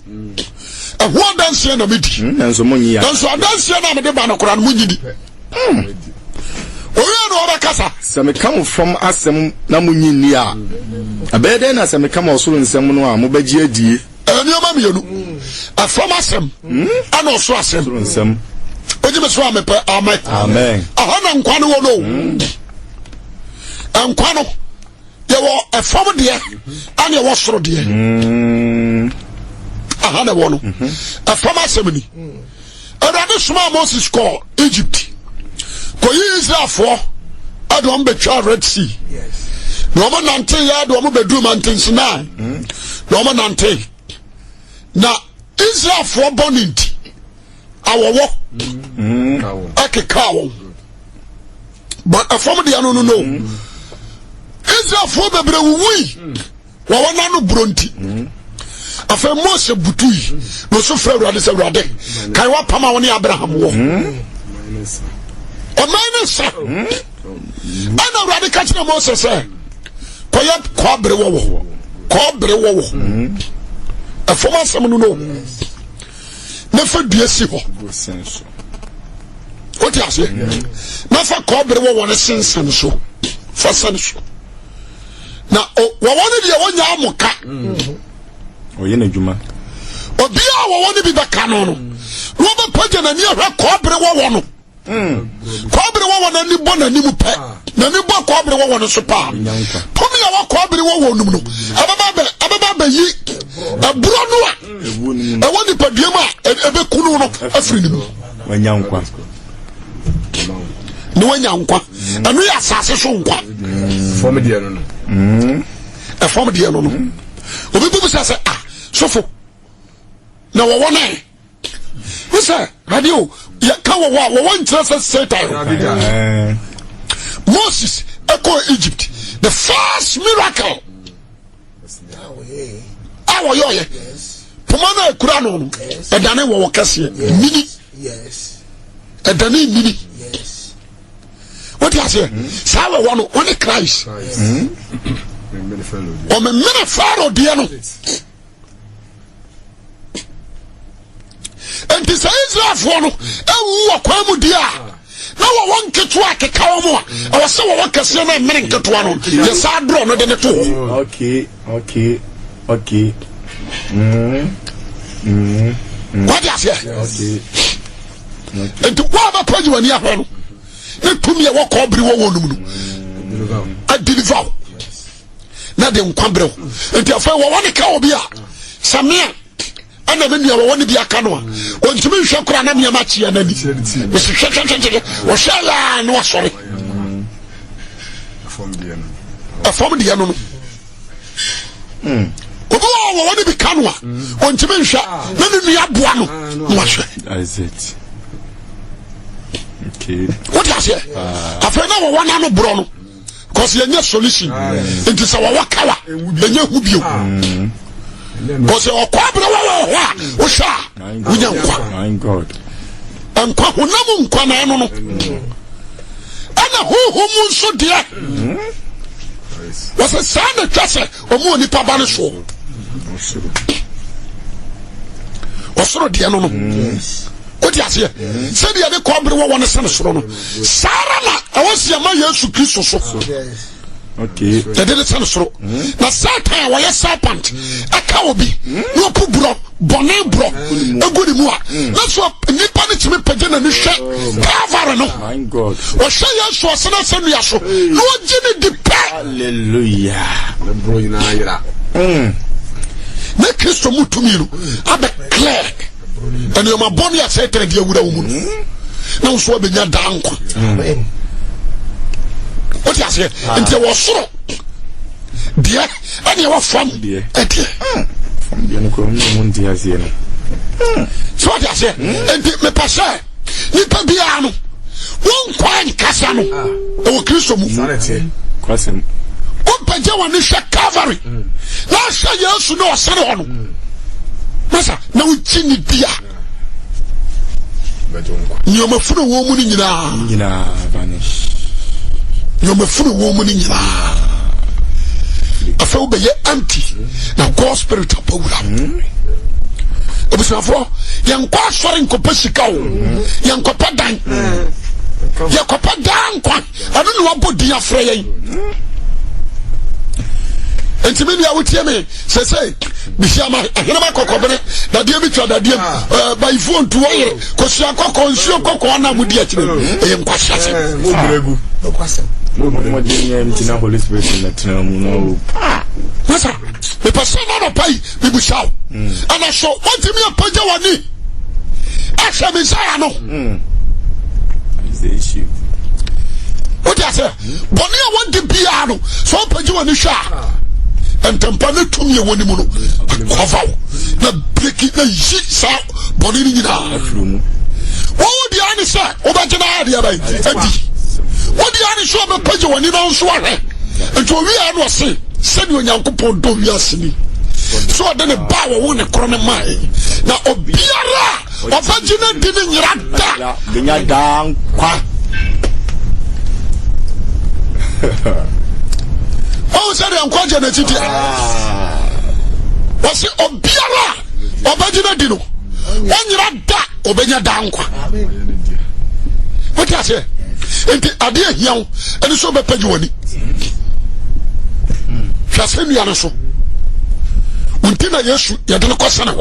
[SPEAKER 1] ho danse na medi
[SPEAKER 2] nanso monyi ya
[SPEAKER 1] nanso danse na mede ba no kora no munyidi oya no obakasa
[SPEAKER 2] se me come from asem na munyi ni a abede na se me come osoro nsem no a mobagi adie
[SPEAKER 1] enioma meyenu afrom asem ana oso asem
[SPEAKER 2] nsem
[SPEAKER 1] ojime so amepe amen aha na nkwa no wo no nkwa no ye wo afom de ana wo soro de aha na wo no afom asem ni Erade suma Moses call Egypt ko Israel for adom betwa Red Sea no mo nante ya do mo bedu mountain Sinai no mo nante na Israel for boninti awowo akeka wo but afom de anu no Israel for bebre wuwi wo wana no bronti afa Mose butui no so fra Erade se Erade kai wa pama woni Abraham wo o minus ana Erade ka kire Mose se koye kobre wo afoma asem no na fa duasi ho o ti ase na fa kobre wo ne sensan so fa san so na wo woni de wonya amuka
[SPEAKER 2] oye na djuma
[SPEAKER 1] obi a wo woni bi baka no no wo be paja na ni ahwa kobre wo no kobre wo na ni bo na ni mu pe na ni bo kobre wo no so pa pomi ya wo kobre wo num no ababa ba yi aburo no a e woni paduam a ebe kunu no afri ni
[SPEAKER 2] wanyankwa
[SPEAKER 1] ni wanyankwa anu ya asase so nkwa
[SPEAKER 3] form de no
[SPEAKER 1] e form de no obi bu say ah sofo na wo wona we say radio ya ka wo won tire Satan Moses echo Egypt the first miracle awo yo ye poma na ekura no no edane wo kase mini
[SPEAKER 3] Yes.
[SPEAKER 1] Edane mini.
[SPEAKER 3] Yes.
[SPEAKER 1] What you say? Sawa wano one Christ. O me mena faro dia no. Enti say Israel fo no ewu akwa mu dia. Na wo won ketua keka wo mo a wo se wo kase na mene ketua no. Ye sa dro no de ne to.
[SPEAKER 2] Okay.
[SPEAKER 1] What you say?
[SPEAKER 2] Okay.
[SPEAKER 1] Enti wa ba paji wani ahwa no. Ne tumi e wo ko bri wo wonum no. A deliver. Na de nkwabre ho. Enti afa wo woni ka obi a. Samia ana me nua wo woni bi aka no a. Ontimi hwe kura na me ma chia na ni. Me se hwe. Wo shala no asore. Afom de no. Obo wo woni bi ka no a. Ontimi hwe na ne nua boa no. No ahwe.
[SPEAKER 2] That's it. Okay.
[SPEAKER 1] What you say? After now, one no bro no, because you need solution. It is our wakawa. Enye hubio. Because your kwabra wa osha. Unya nkwa.
[SPEAKER 2] My God.
[SPEAKER 1] Nkwa honamu nkwa na no no. Ana humu nso dia. Was a son twase omo nipa ba ne so. Osoro dia no no. What you say? Say the other cobra one son of Sarah, I was your man, Yesu Christ.
[SPEAKER 2] Okay.
[SPEAKER 1] The did son of now, Satan, why a serpent, a cowby, no pubro, bonnet bro, a good moor. That's what Nippon me pagan and shut.
[SPEAKER 2] My God.
[SPEAKER 1] Or say yes, was an assembly. No, Jimmy the
[SPEAKER 2] Hallelujah.
[SPEAKER 3] The bro in Ira.
[SPEAKER 1] Make Christo Mutumino. I be clear. And you're my bonny at Satan, dear woman. No swabbing your down. What you say? And there was so. Dear, and you were from dear.
[SPEAKER 2] From the Uncommunity.
[SPEAKER 1] So what you say? And me passa. Nipa biano. One quine Cassano. Oh, Christo Mufanity.
[SPEAKER 2] Quasim.
[SPEAKER 1] One Pajawan is a cavalry. Last year, you also know a son. Masa na uchini dia nyoma funu wo mu ni nyina
[SPEAKER 2] vanish
[SPEAKER 1] nyoma funu wo mu ni nyina afa wo be ye anti na God spirit apawura obusafo yankwa sori nkopa sika wo yankopa dan yakopa dan kwa anu no abodi afra yen enti me dia wotie me se bisiama ahena ma kokobere da dia bi twa da dia by phone to wire ko sia kokko nsuo kokko na mudi akire e nkwasha se
[SPEAKER 3] mo bregu no kwasem
[SPEAKER 2] mo de nya mtina Holy Spirit na tena mu no
[SPEAKER 1] masa me passa na no pai bi bushao ana so wanti me apaja wani acha me saya no
[SPEAKER 2] is the issue.
[SPEAKER 1] What you say? Boni a want to be ano so apaja wani sha and tampane tumye woni mu no cover na break na yi sa boni ni na
[SPEAKER 2] Afrumu.
[SPEAKER 1] wo di ani sa obagina ade abai adi wo di ani so be page woni na nso ahwe nto wi anu se se ni onyankopon do wi asini so ade ne ba wo ne kro ne mai na obiara obagina di ni nyirada
[SPEAKER 2] Binya dan kwa.
[SPEAKER 1] Oh, sorry, I'm quite a city. Was it Obiara? Obajina Dino. When you're at that, Obenya Dankwa. What I say? And the idea young, and it's over Pejuani. Shasemi Anaso. Untina Yesu, Yadana Kosana.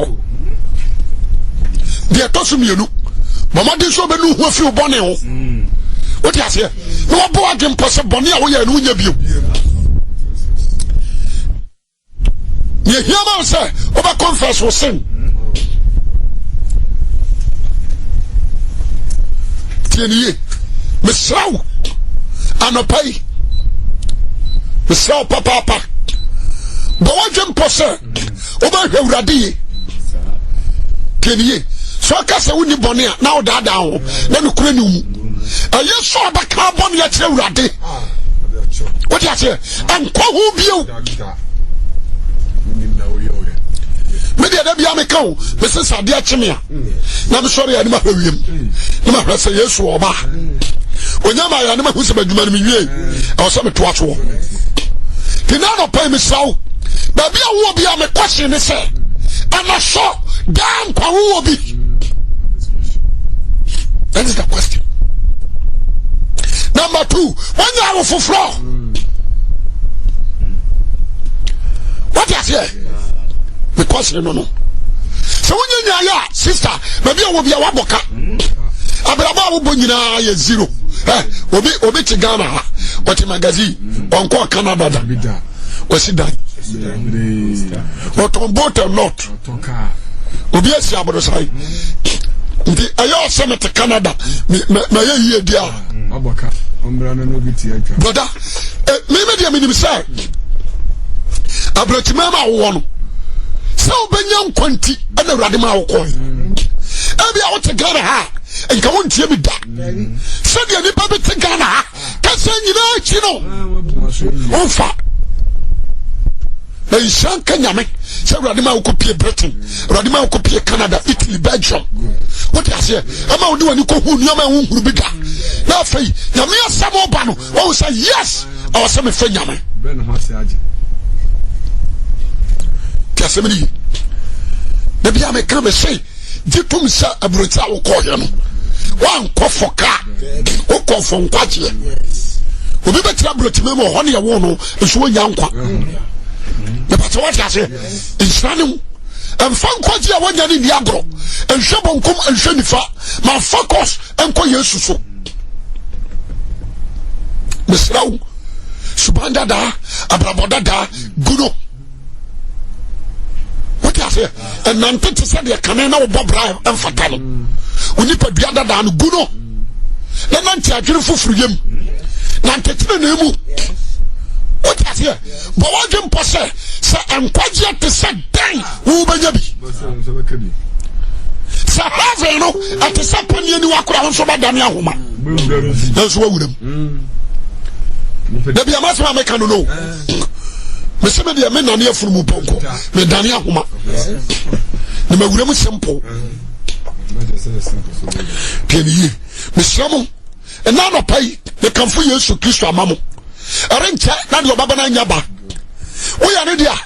[SPEAKER 1] They are tossing you. Mamma did so many who feel bonnet. What I say? No boy can possibly Bonia and Unya. You hear man say, over confess will sin. Tieni, Missau, Anopai, Missau Papa, Bawajam Posse, over Radi, Tieni, so I can't say when you bonia, now that down, then you cranium. And you saw the carbon yet Radi. What you say? And who be you? Me dia da bia me ka o me se sade a chemia na me sori ani ma hwiem na ma hwese Yesu oba onyama ya na ma hu se badwuma no me wie e so me to aso tina no pay me saw ba bia wo bia me question ne se ana so dan kwa wo bi. That is the question. Number 2, when you are for floor. What is here? The question no. So when you are sister, maybe I will be a waboka. Abraba wo bonyina ye 0. Obi ti Ghana, what in magazine, on call Canada da. What's it done? What on boat or not? Obi esi abodosai. Nti ayo sema te Canada na ye yie dia aboka ombra no biti atwa brother me dia minim say abrotima ma wo no se obenya nkwanti na urade ma wo ko e bia wo te Ghana ha enka won tie mi da se dia ni ba te Ghana ha ka se nyina chi no onfa na ishanka nyame se urade ma wo kopie Britain urade ma wo kopie Canada Italy Belgium. What you say? Ama odi wani ko hu nyama hu huru bida na fai nyame asem oba no wo say yes I was say me fa nyame ben ho ase age kasemini na bia me kan me say jitum sa abrota wo ko he no wan ko foka wo ko fo nkwaje obi betira abrotime mo ho ne ye wo no so nya nkwa na pato what you say insanu Mfa nkwaji a wanya ni agro enhwe bonkom enhwe nifa ma focus enko Yesu so mesraw subanda da abraboda da guno what you say and nante te say de kanen na obobra emfatalo oni padua da no guno na nante adwere fofuru yam nante tene na emu what you say bo wadwe mpose se enkwaji te say dan wo banya bi sa have no ate say pani ani wakora ho so badane ahoma na so wawuram da bia masema me kan no me se me de me nane afuru mu ponko me dane ahoma na mawuram simple pieni me sramu na no pai me kanfo Yesu Kristo amamo arencha na de obaba na nyaba wo ya ne dia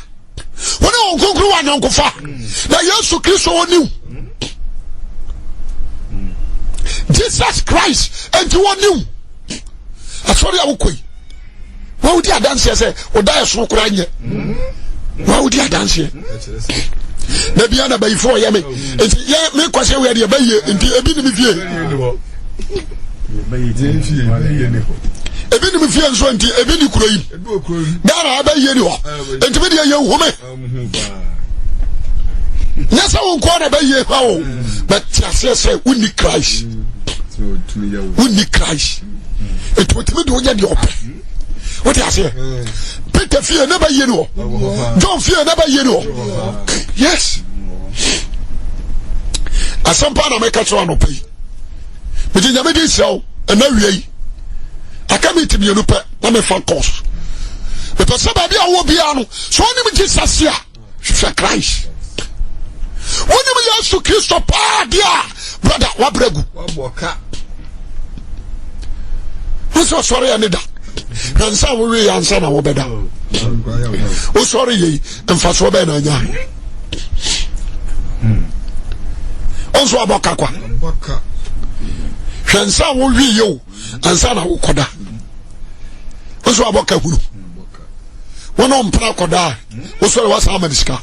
[SPEAKER 1] wona on konkuru wa nyankofa na Yesu Kristo woni Jesus Christ and you woni asori awokoi wa udi adanse se oda yeso kura nye wa udi adanse na bia na bayifo ya me enti ye me kwase we de baye enti ebi ni me fie ebi ni me fie nso enti ebi ni kuro yi dara abaye ni ho enti me de ye hume nasa won ko na baye ha o but say we need Christ we need Christ it what me do ye de op what you say Peter fie na baye ni ho John fie na baye ni ho yes asampa na make so anopai me de nyame di sel na wiei akamiti bi enupa na me fa course the person ba bia wo bia no so oni me Jesus ya hwe Christ oni me Yesu Kristo pa dia brother wa bregu waboka so sorry ani da ransa wo we ansa na wo beda o sorry yi emfa so be na nya onso aboka kwa aboka hwensa wo wi yo ansa na wo koda onso aboka huru wono mpra koda wo so wa sa amadiska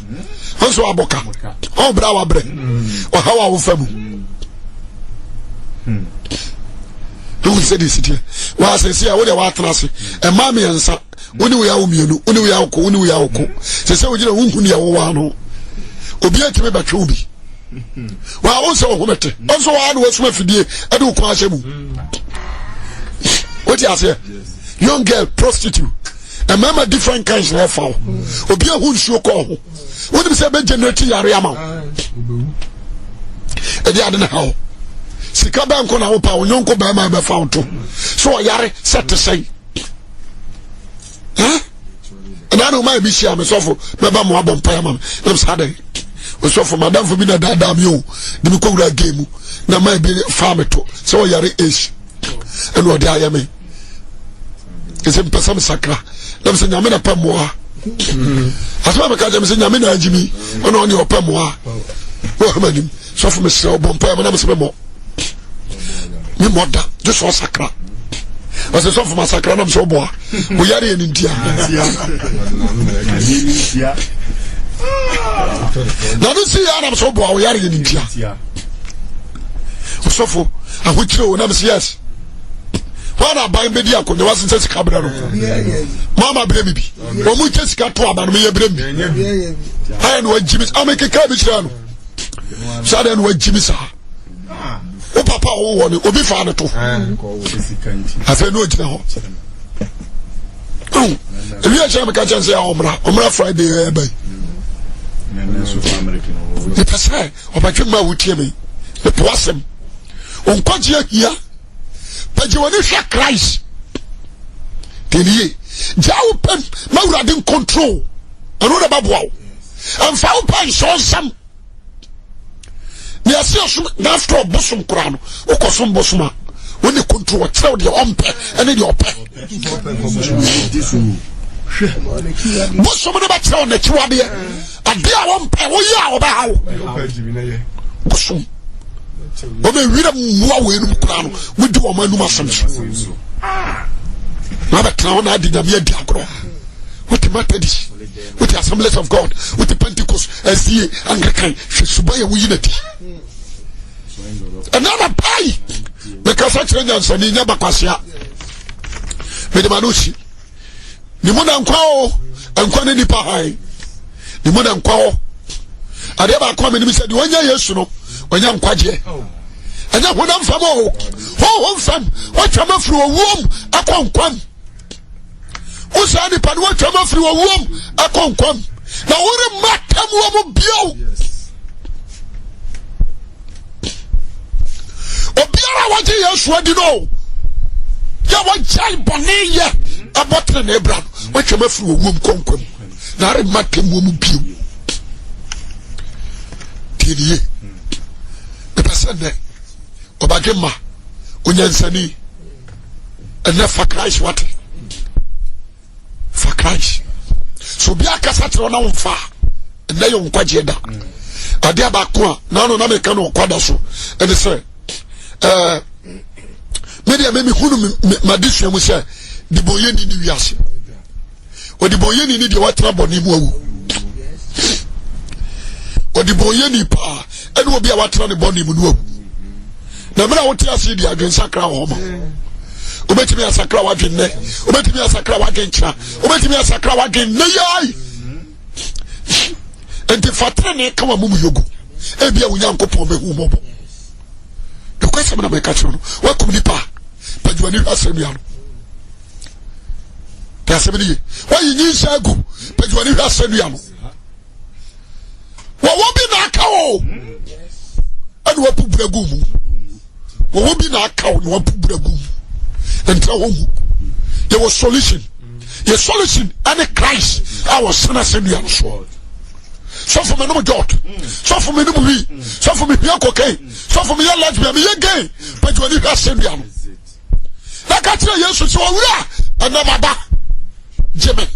[SPEAKER 1] onso aboka o bra wa bre o hawa wo famu do say this here wa say see wo de wa transe e ma me ansa woni wo ya wo mienu woni wo ya wo ko woni wo ya wo ko say wo gina wo hunu ya wo wa no obi atime ba twa obi wa won se wo homete onso wa adu wasuma fidie e de ko ahye mu what you say young girl prostitute a mama different kinds of foul obi a hun sho ko ho woni se be generate yare ama e di ade na ha sika banko na wo pa wonko ba ma be found to so yare set to say and I know my be share me so for me ba mo abon pa ma na say osofo madam for bi na dada mi o de mi ko wura game na mai bi farm to so yare age and what I am is in person sakra let me nyame na pamoa asma be ka je me say nyame na ajimi ono oni opamoa o manim so for me say bompa na me say mo ni moda just so sakra was so for masakra na me so boa mo yare ni ntia na no see ya na so boa o yare ni ntia so for ahukire o na me say yes when I buy media, there wasn't a cabra. Mama Bremy, or we just got to about me a Bremy. I know what Jimmy's, I'll make a cabbage run. Sudden what Jimmy's are. Oh, Papa, oh, will be father too. I said, no, General. Oh, if you are catch and say, Omra Friday, the Passai, or my children would hear me. The Possum. On Quadia here. But you want to share Christ. Tell Jaw pen, Maura didn't control. I know about wow. And found pine saw some. They are still after a bosom crown, or Cosum Bosuma. When you control, tell your own pet and in your pet. Bosom about town that you are there. And they are one pet, oh, yeah, Bosom. But we read a crown, we do a man who must not a clown. I did a mere diagro. What the matter is with the Assemblies of God, with the Pentecost, as the Anglican, Shubaya unity. Another pie because such angels and in Yabacasia with the Manusi. The Monan Quao and Quanini Pahai. The Monan Quao. I never come and said, 1 year, yes, you know. When I'm quite and then when I'm from home from what I'm through a womb, I can't come. Who's any pan what I'm through a womb, I can't come. Now, what a matter woman bio. Obiara what you what you know. Ya want child bonnet a bottle and Abraham, what I'm through a womb conquer. Now, I matter woman bio. TDA. The person there, Obagema, Unyansani, and then for Christ, what? For Christ. So be a cassette on far, and they on Quajeda. Adiabakwa, no, no, Mekano, Quadaso, and they say, maybe I made me who Madison will say, the Boyeni in Yasi, or the Boyeni need your trouble, Nimu. Or the Boyeni pa, and will be our trying body move. Now, I want to see the against Sacra Home. Obey me a Sacra wagon, obey me a Sacra wagon, obey me a Sacra wagon, and the Fatane come a Mumu. Ebia Unyanko Pombe Humobo. The question of my catcher, welcome the pa, but you are new Asemian. Tassemini, why you need Sagu, but you are new Asemian. What will be Nakao? And what put Bragumu? What will be Nakao and what put Bragumu? And tell home. There was solution. Your solution and a Christ. Our son has sent you on sword. So for me, no God. So for me, no we. So for me, you're okay. So for me, you're like me again. But you are not sent you on. Like I tell you, so we are. And never back. Jimmy.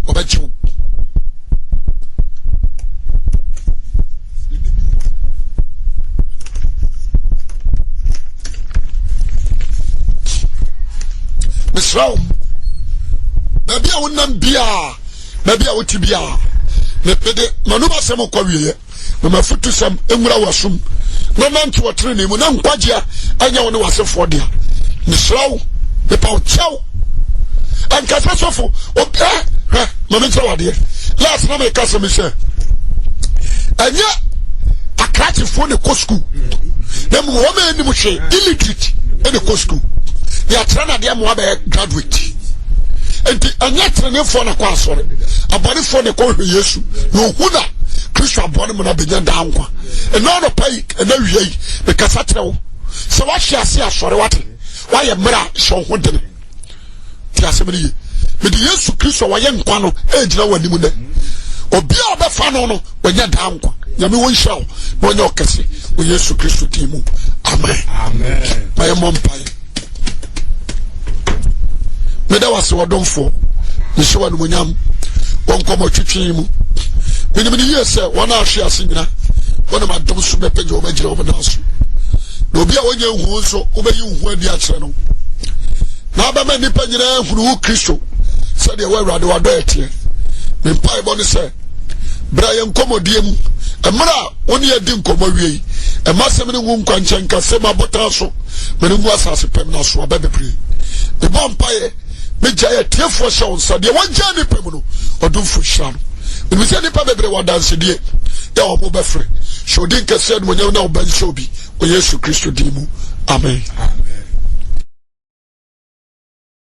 [SPEAKER 1] About you. Miss Rome, maybe I wouldn't be maybe I would be Manuba Samo Korea, no my foot to some Emra Wasum, no man to a training, when I'm Quadia, I know was a 4 dear. Miss Rome, the Pow Chow, and Casasofo, okay, Mamma dear. Last night, my cousin, Mister, and yet a catch for the Cosco. Them woman in the Mushe, illiterate in the Cosco. They are trying to get more graduate. And yet, for the class, a body for the call Yesu. No, who that Christian Bonham and began down. And now the pay and no ye, because I tell. So what shall I say? Sorry, what? Why a mirror show one day? Tiasemini. But the Yesu Christ or young Pano, age no one. obi a obefa no no wonya da nkwa nyame won hira wo na wonya okese o Yesu Kristo timu amen
[SPEAKER 2] amen
[SPEAKER 1] my mompai me da wase wodonfo ni se wanu monyam won komo twetwe mu me ni yese wona ahwe ase nyina wona madom so be pege obagira obanaso na obi a wonya hu so obayi hu adi a kire no na ba ma nipa nyina huru Kristo se de wa awrade wado etie me pai bo ni se Brian komodiem emra woni adi nkomo wiei emasem ne ngu nkwanchan kase mabota so me ngu asase pem na so abebepre e bom pai me jaye tiefo show so de wonja ni pem no odumfo hira no me se ni pa bebre wadanse die ya obo befre shodi kase no nya na oban show bi o Yesu Kristo dimu amen